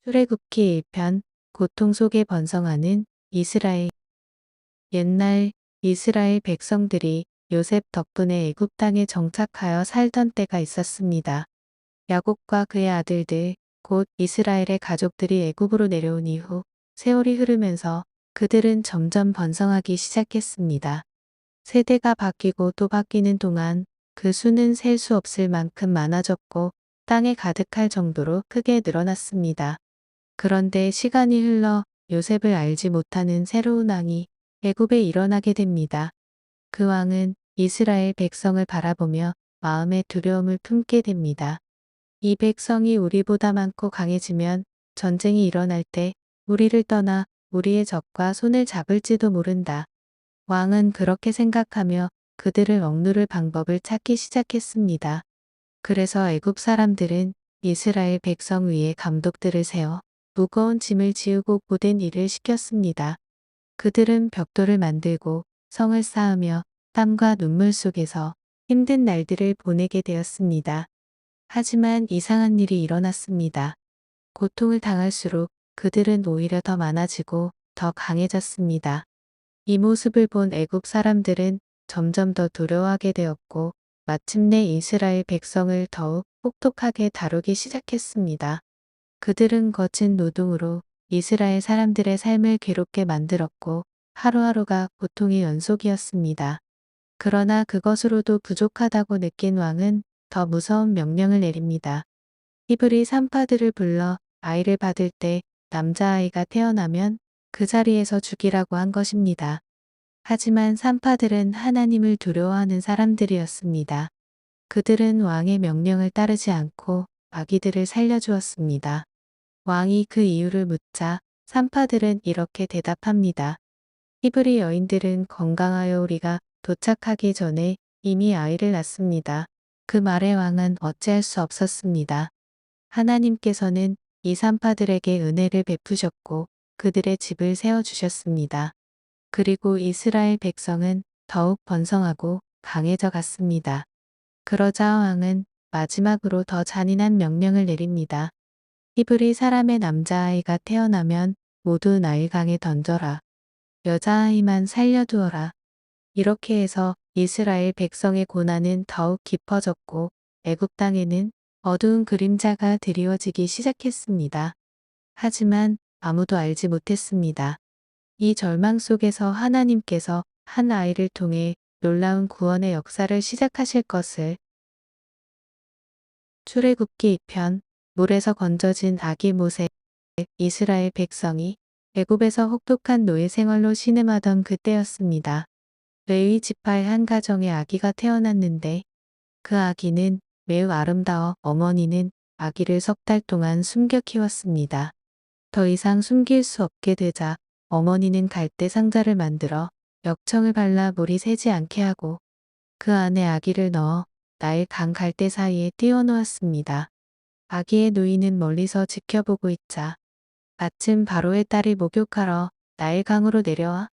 출애굽기 1편 고통 속에 번성하는 이스라엘. 옛날 이스라엘 백성들이 요셉 덕분에 애굽 땅에 정착하여 살던 때가 있었습니다. 야곱과 그의 아들들 곧 이스라엘의 가족들이 애굽으로 내려온 이후 세월이 흐르면서 그들은 점점 번성하기 시작했습니다. 세대가 바뀌고 또 바뀌는 동안 그 수는 셀 수 없을 만큼 많아졌고 땅에 가득할 정도로 크게 늘어났습니다. 그런데 시간이 흘러 요셉을 알지 못하는 새로운 왕이 애굽에 일어나게 됩니다. 그 왕은 이스라엘 백성을 바라보며 마음의 두려움을 품게 됩니다. 이 백성이 우리보다 많고 강해지면 전쟁이 일어날 때 우리를 떠나 우리의 적과 손을 잡을지도 모른다. 왕은 그렇게 생각하며 그들을 억누를 방법을 찾기 시작했습니다. 그래서 애굽 사람들은 이스라엘 백성 위에 감독들을 세워 무거운 짐을 지우고 고된 일을 시켰습니다. 그들은 벽돌을 만들고 성을 쌓으며 땀과 눈물 속에서 힘든 날들을 보내게 되었습니다. 하지만 이상한 일이 일어났습니다. 고통을 당할수록 그들은 오히려 더 많아지고 더 강해졌습니다. 이 모습을 본 애굽 사람들은 점점 더 두려워하게 되었고 마침내 이스라엘 백성을 더욱 혹독하게 다루기 시작했습니다. 그들은 거친 노동으로 이스라엘 사람들의 삶을 괴롭게 만들었고 하루하루가 고통의 연속이었습니다. 그러나 그것으로도 부족하다고 느낀 왕은 더 무서운 명령을 내립니다. 히브리 산파들을 불러 아이를 받을 때 남자아이가 태어나면 그 자리에서 죽이라고 한 것입니다. 하지만 산파들은 하나님을 두려워하는 사람들이었습니다. 그들은 왕의 명령을 따르지 않고 아기들을 살려주었습니다. 왕이 그 이유를 묻자 산파들은 이렇게 대답합니다. 히브리 여인들은 건강하여 우리가 도착하기 전에 이미 아이를 낳습니다. 그 말에 왕은 어찌할 수 없었습니다. 하나님께서는 이 산파들에게 은혜를 베푸셨고 그들의 집을 세워주셨습니다. 그리고 이스라엘 백성은 더욱 번성하고 강해져 갔습니다. 그러자 왕은 마지막으로 더 잔인한 명령을 내립니다. 히브리 사람의 남자아이가 태어나면 모두 나일강에 던져라. 여자아이만 살려두어라. 이렇게 해서 이스라엘 백성의 고난은 더욱 깊어졌고 애굽 땅에는 어두운 그림자가 드리워지기 시작했습니다. 하지만 아무도 알지 못했습니다. 이 절망 속에서 하나님께서 한 아이를 통해 놀라운 구원의 역사를 시작하실 것을. 출애굽기 2편 물에서 건져진 아기 모세. 이스라엘 백성이 애굽에서 혹독한 노예 생활로 신음하던 그때였습니다. 레위 지파의 한 가정에 아기가 태어났는데 그 아기는 매우 아름다워 어머니는 아기를 3달 동안 숨겨 키웠습니다. 더 이상 숨길 수 없게 되자 어머니는 갈대 상자를 만들어 역청을 발라 물이 새지 않게 하고 그 안에 아기를 넣어 나일 강 갈대 사이에 띄워 놓았습니다. 아기의 누이는 멀리서 지켜보고 있자 마침 바로의 딸이 목욕하러 나일 강으로 내려와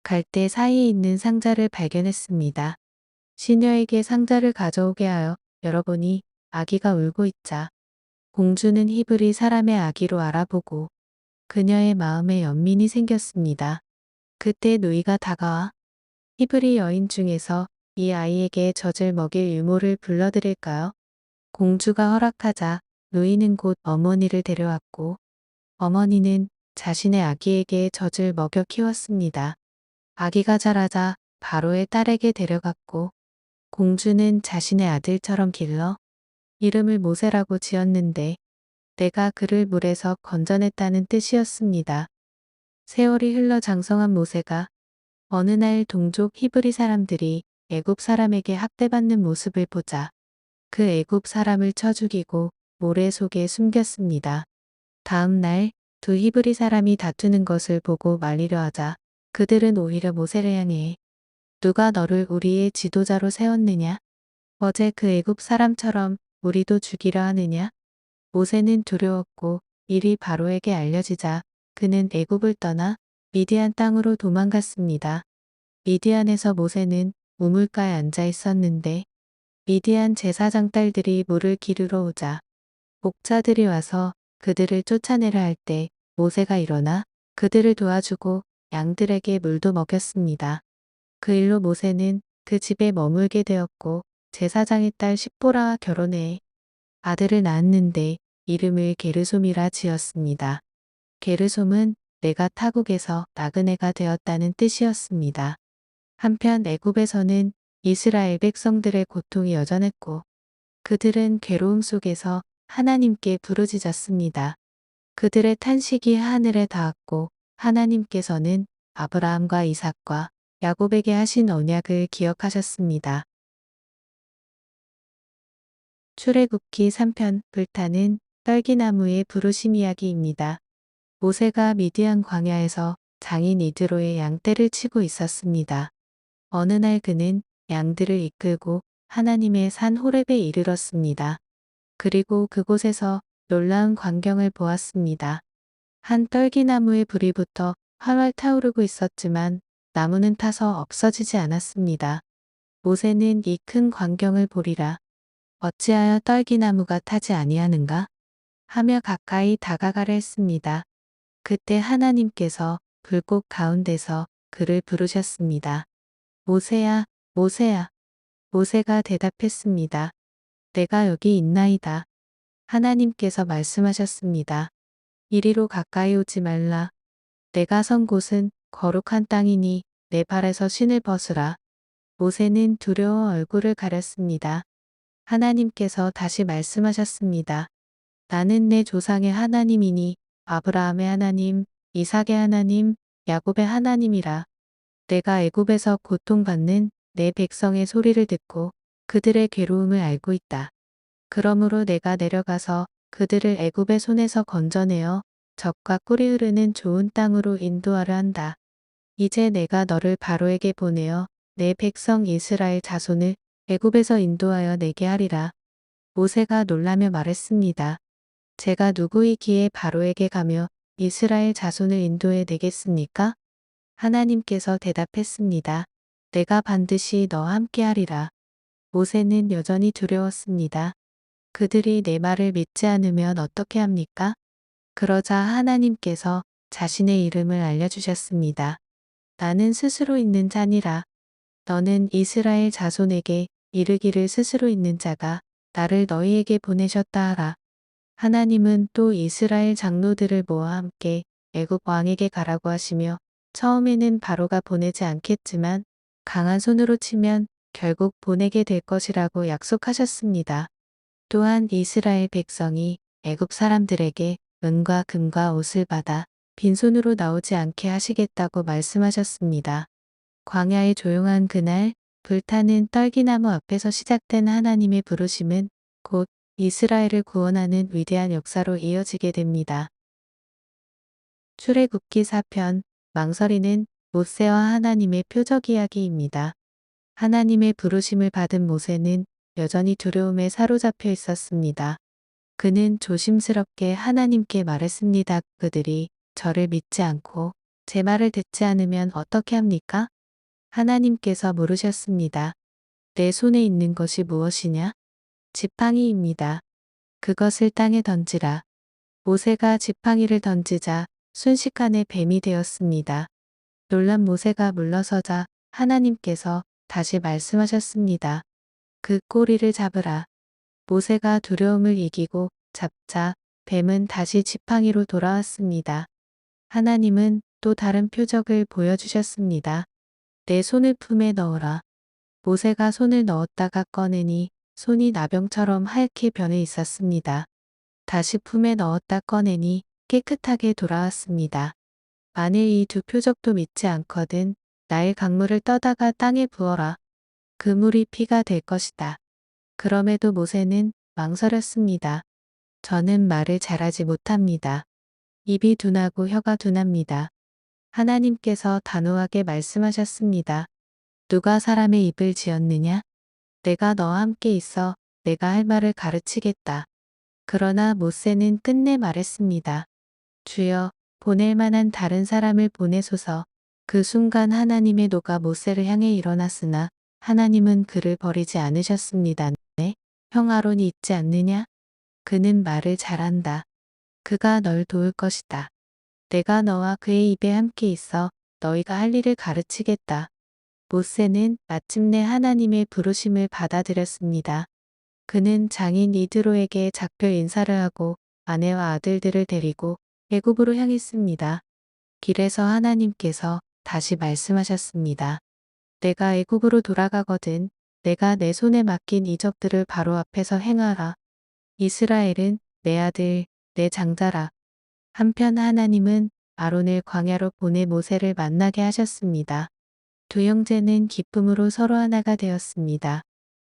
갈대 사이에 있는 상자를 발견했습니다. 시녀에게 상자를 가져오게 하여 열어보니 아기가 울고 있자 공주는 히브리 사람의 아기로 알아보고 그녀의 마음에 연민이 생겼습니다. 그때 누이가 다가와 히브리 여인 중에서 이 아이에게 젖을 먹일 유모를 불러드릴까요? 공주가 허락하자 누이는 곧 어머니를 데려왔고 어머니는 자신의 아기에게 젖을 먹여 키웠습니다. 아기가 자라자 바로의 딸에게 데려갔고 공주는 자신의 아들처럼 길러 이름을 모세라고 지었는데 내가 그를 물에서 건져냈다는 뜻이었습니다. 세월이 흘러 장성한 모세가 어느 날 동족 히브리 사람들이 애굽 사람에게 학대받는 모습을 보자 그 애굽 사람을 쳐 죽이고 모래 속에 숨겼습니다. 다음 날 두 히브리 사람이 다투는 것을 보고 말리려 하자 그들은 오히려 모세를 향해 누가 너를 우리의 지도자로 세웠느냐? 어제 그 애굽 사람처럼 우리도 죽이려 하느냐? 모세는 두려웠고 일이 바로에게 알려지자 그는 애굽을 떠나 미디안 땅으로 도망갔습니다. 미디안에서 모세는 우물가에 앉아 있었는데 미디안 제사장 딸들이 물을 기르러 오자 목자들이 와서 그들을 쫓아내려 할 때 모세가 일어나 그들을 도와주고 양들에게 물도 먹였습니다. 그 일로 모세는 그 집에 머물게 되었고 제사장의 딸 십보라와 결혼해 아들을 낳았는데 이름을 게르솜이라 지었습니다. 게르솜은 내가 타국에서 나그네가 되었다는 뜻이었습니다. 한편 애굽에서는 이스라엘 백성들의 고통이 여전했고 그들은 괴로움 속에서 하나님께 부르짖었습니다. 그들의 탄식이 하늘에 닿았고 하나님께서는 아브라함과 이삭과 야곱에게 하신 언약을 기억하셨습니다. 출애굽기 3편 불타는 떨기나무의 부르심 이야기입니다. 모세가 미디안 광야에서 장인 이드로의 양떼를 치고 있었습니다. 어느 날 그는 양들을 이끌고 하나님의 산 호렙에 이르렀습니다. 그리고 그곳에서 놀라운 광경을 보았습니다. 한 떨기나무의 불이 붙어 활활 타오르고 있었지만 나무는 타서 없어지지 않았습니다. 모세는 이 큰 광경을 보리라. 어찌하여 떨기나무가 타지 아니하는가? 하며 가까이 다가가려 했습니다. 그때 하나님께서 불꽃 가운데서 그를 부르셨습니다. 모세야, 모세야. 모세가 대답했습니다. 내가 여기 있나이다. 하나님께서 말씀하셨습니다. 이리로 가까이 오지 말라. 내가 선 곳은 거룩한 땅이니 내 발에서 신을 벗으라. 모세는 두려워 얼굴을 가렸습니다. 하나님께서 다시 말씀하셨습니다. 나는 내 조상의 하나님이니 아브라함의 하나님, 이삭의 하나님, 야곱의 하나님이라. 내가 애굽에서 고통받는 내 백성의 소리를 듣고 그들의 괴로움을 알고 있다. 그러므로 내가 내려가서 그들을 애굽의 손에서 건져내어 젖과 꿀이 흐르는 좋은 땅으로 인도하려 한다. 이제 내가 너를 바로에게 보내어 내 백성 이스라엘 자손을 애굽에서 인도하여 내게 하리라. 모세가 놀라며 말했습니다. 제가 누구이기에 바로에게 가며 이스라엘 자손을 인도해 내겠습니까? 하나님께서 대답했습니다. 내가 반드시 너와 함께 하리라. 모세는 여전히 두려웠습니다. 그들이 내 말을 믿지 않으면 어떻게 합니까? 그러자 하나님께서 자신의 이름을 알려주셨습니다. 나는 스스로 있는 자니라. 너는 이스라엘 자손에게 이르기를 스스로 있는 자가 나를 너희에게 보내셨다 하라. 하나님은 또 이스라엘 장로들을 모아 함께 애굽 왕에게 가라고 하시며 처음에는 바로가 보내지 않겠지만 강한 손으로 치면 결국 보내게 될 것이라고 약속하셨습니다. 또한 이스라엘 백성이 애굽 사람들에게 은과 금과 옷을 받아 빈손으로 나오지 않게 하시겠다고 말씀하셨습니다. 광야의 조용한 그날 불타는 떨기나무 앞에서 시작된 하나님의 부르심은 곧 이스라엘을 구원하는 위대한 역사로 이어지게 됩니다. 출애굽기 4편 망설이는 모세와 하나님의 표적 이야기입니다. 하나님의 부르심을 받은 모세는 여전히 두려움에 사로잡혀 있었습니다. 그는 조심스럽게 하나님께 말했습니다. 그들이 저를 믿지 않고 제 말을 듣지 않으면 어떻게 합니까? 하나님께서 물으셨습니다. 내 손에 있는 것이 무엇이냐? 지팡이입니다. 그것을 땅에 던지라. 모세가 지팡이를 던지자 순식간에 뱀이 되었습니다. 놀란 모세가 물러서자 하나님께서 다시 말씀하셨습니다. 그 꼬리를 잡으라. 모세가 두려움을 이기고 잡자 뱀은 다시 지팡이로 돌아왔습니다. 하나님은 또 다른 표적을 보여주셨습니다. 내 손을 품에 넣어라. 모세가 손을 넣었다가 꺼내니 손이 나병처럼 하얗게 변해 있었습니다. 다시 품에 넣었다 꺼내니 깨끗하게 돌아왔습니다. 만일 이 두 표적도 믿지 않거든 나의 강물을 떠다가 땅에 부어라. 그 물이 피가 될 것이다. 그럼에도 모세는 망설였습니다. 저는 말을 잘하지 못합니다. 입이 둔하고 혀가 둔합니다. 하나님께서 단호하게 말씀하셨습니다. 누가 사람의 입을 지었느냐? 내가 너와 함께 있어 내가 할 말을 가르치겠다. 그러나 모세는 끝내 말했습니다. 주여, 보낼 만한 다른 사람을 보내소서. 그 순간 하나님의 노가 모세를 향해 일어났으나 하나님은 그를 버리지 않으셨습니다. 네, 형 아론이 있지 않느냐? 그는 말을 잘한다. 그가 널 도울 것이다. 내가 너와 그의 입에 함께 있어 너희가 할 일을 가르치겠다. 모세는 마침내 하나님의 부르심을 받아들였습니다. 그는 장인 이드로에게 작별 인사를 하고 아내와 아들들을 데리고 애굽으로 향했습니다. 길에서 하나님께서 다시 말씀하셨습니다. 내가 애굽으로 돌아가거든 내가 내 손에 맡긴 이적들을 바로 앞에서 행하라. 이스라엘은 내 아들, 내 장자라. 한편 하나님은 아론을 광야로 보내 모세를 만나게 하셨습니다. 두 형제는 기쁨으로 서로 하나가 되었습니다.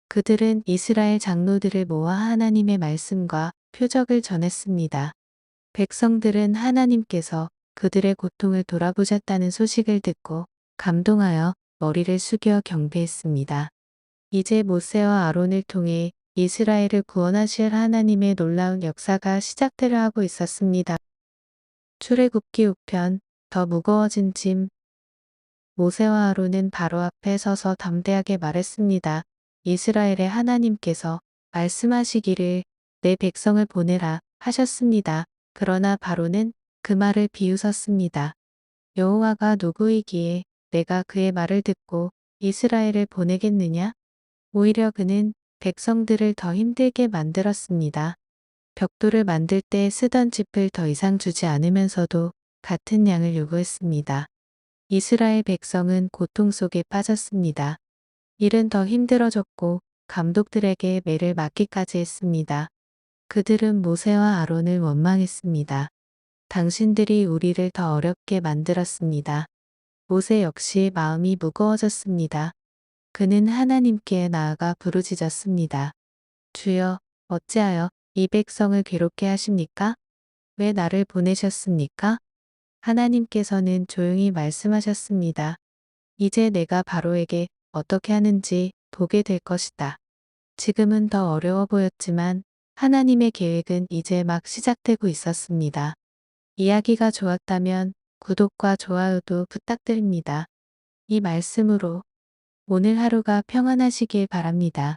그들은 이스라엘 장로들을 모아 하나님의 말씀과 표적을 전했습니다. 백성들은 하나님께서 그들의 고통을 돌아보셨다는 소식을 듣고 감동하여 머리를 숙여 경배했습니다. 이제 모세와 아론을 통해 이스라엘을 구원하실 하나님의 놀라운 역사가 시작되려 하고 있었습니다. 출애굽기 5편 더 무거워진 짐. 모세와 아론은 바로 앞에 서서 담대하게 말했습니다. 이스라엘의 하나님께서 말씀하시기를 내 백성을 보내라 하셨습니다. 그러나 바로는 그 말을 비웃었습니다. 여호와가 누구이기에 내가 그의 말을 듣고 이스라엘을 보내겠느냐? 오히려 그는 백성들을 더 힘들게 만들었습니다. 벽돌을 만들 때 쓰던 짚을 더 이상 주지 않으면서도 같은 양을 요구했습니다. 이스라엘 백성은 고통 속에 빠졌습니다. 일은 더 힘들어졌고 감독들에게 매를 맞기까지 했습니다. 그들은 모세와 아론을 원망했습니다. 당신들이 우리를 더 어렵게 만들었습니다. 모세 역시 마음이 무거워졌습니다. 그는 하나님께 나아가 부르짖었습니다. 주여, 어찌하여 이 백성을 괴롭게 하십니까? 왜 나를 보내셨습니까? 하나님께서는 조용히 말씀하셨습니다. 이제 내가 바로에게 어떻게 하는지 보게 될 것이다. 지금은 더 어려워 보였지만 하나님의 계획은 이제 막 시작되고 있었습니다. 이야기가 좋았다면 구독과 좋아요도 부탁드립니다. 이 말씀으로 오늘 하루가 평안하시길 바랍니다.